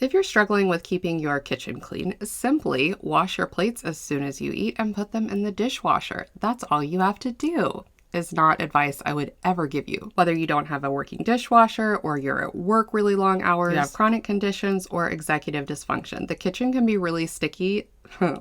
If you're struggling with keeping your kitchen clean, simply wash your plates as soon as you eat and put them in the dishwasher. That's all you have to do. Is not advice I would ever give you. Whether you don't have a working dishwasher or you're at work really long hours, you have chronic conditions or executive dysfunction, the kitchen can be really sticky,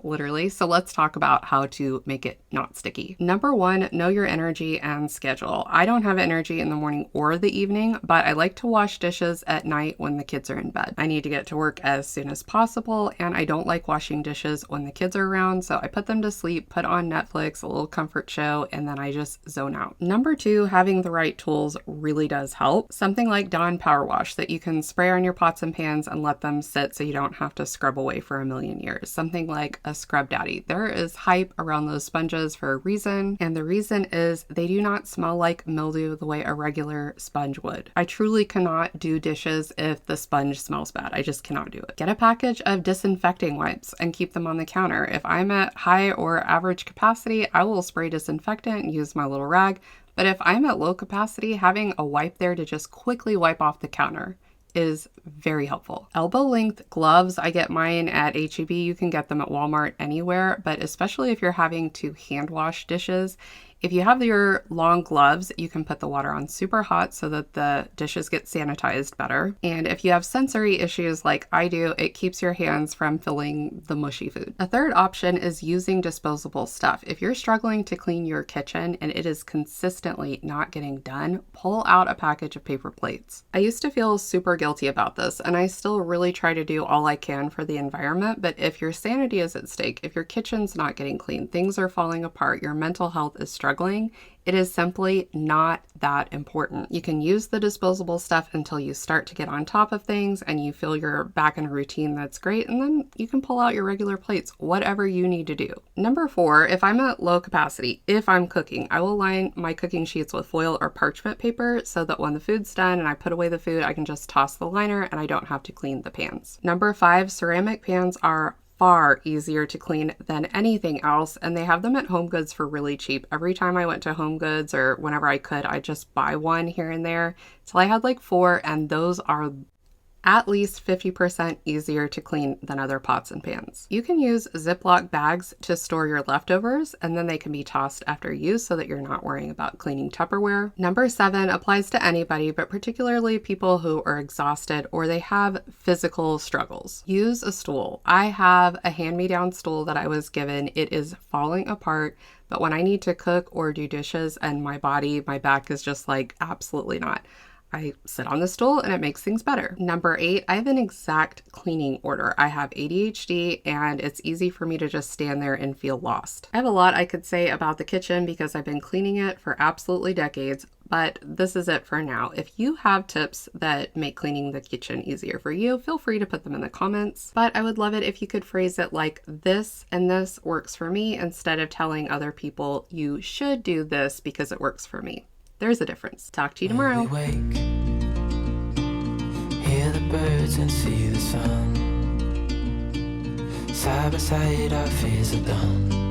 literally. So let's talk about how to make it not sticky. Number one, know your energy and schedule. I don't have energy in the morning or the evening, but I like to wash dishes at night when the kids are in bed. I need to get to work as soon as possible, and I don't like washing dishes when the kids are around, so I put them to sleep, put on Netflix, a little comfort show, and then I just zone out. Number two, having the right tools really does help. Something like Dawn Power Wash that you can spray on your pots and pans and let them sit so you don't have to scrub away for a million years. Something like a Scrub Daddy. There is hype around those sponges for a reason, and the reason is they do not smell like mildew the way a regular sponge would. I truly cannot do dishes if the sponge smells bad. I just cannot do it. Get a package of disinfecting wipes and keep them on the counter. If I'm at high or average capacity, I will spray disinfectant and use my little rag. But if I'm at low capacity, having a wipe there to just quickly wipe off the counter is very helpful. Elbow length gloves, I get mine at H-E-B. You can get them at Walmart anywhere, but especially if you're having to hand wash dishes, if you have your long gloves, you can put the water on super hot so that the dishes get sanitized better. And if you have sensory issues like I do, it keeps your hands from filling the mushy food. A third option is using disposable stuff. If you're struggling to clean your kitchen and it is consistently not getting done, pull out a package of paper plates. I used to feel super guilty about this, and I still really try to do all I can for the environment, but if your sanity is at stake, if your kitchen's not getting clean, things are falling apart, your mental health is struggling, it is simply not that important. You can use the disposable stuff until you start to get on top of things and you feel you're back in a routine that's great, and then you can pull out your regular plates, whatever you need to do. Number four, if I'm at low capacity, if I'm cooking, I will line my cooking sheets with foil or parchment paper so that when the food's done and I put away the food, I can just toss the liner and I don't have to clean the pans. Number five, ceramic pans are far easier to clean than anything else, and they have them at Home Goods for really cheap. Every time I went to Home Goods or whenever I could, I'd just buy one here and there till I had like four, and those are at least 50% easier to clean than other pots and pans. You can use Ziploc bags to store your leftovers, and then they can be tossed after use so that you're not worrying about cleaning Tupperware. Number seven applies to anybody, but particularly people who are exhausted or they have physical struggles. Use a stool. I have a hand-me-down stool that I was given. It is falling apart, but when I need to cook or do dishes and my back is just like, absolutely not, I sit on the stool and it makes things better. Number eight, I have an exact cleaning order. I have ADHD and it's easy for me to just stand there and feel lost. I have a lot I could say about the kitchen because I've been cleaning it for absolutely decades, but this is it for now. If you have tips that make cleaning the kitchen easier for you, feel free to put them in the comments. But I would love it if you could phrase it like this and this works for me instead of telling other people you should do this because it works for me. There's a difference. Talk to you tomorrow. When we wake, hear the birds and see the sun. Side by side, our fears are done.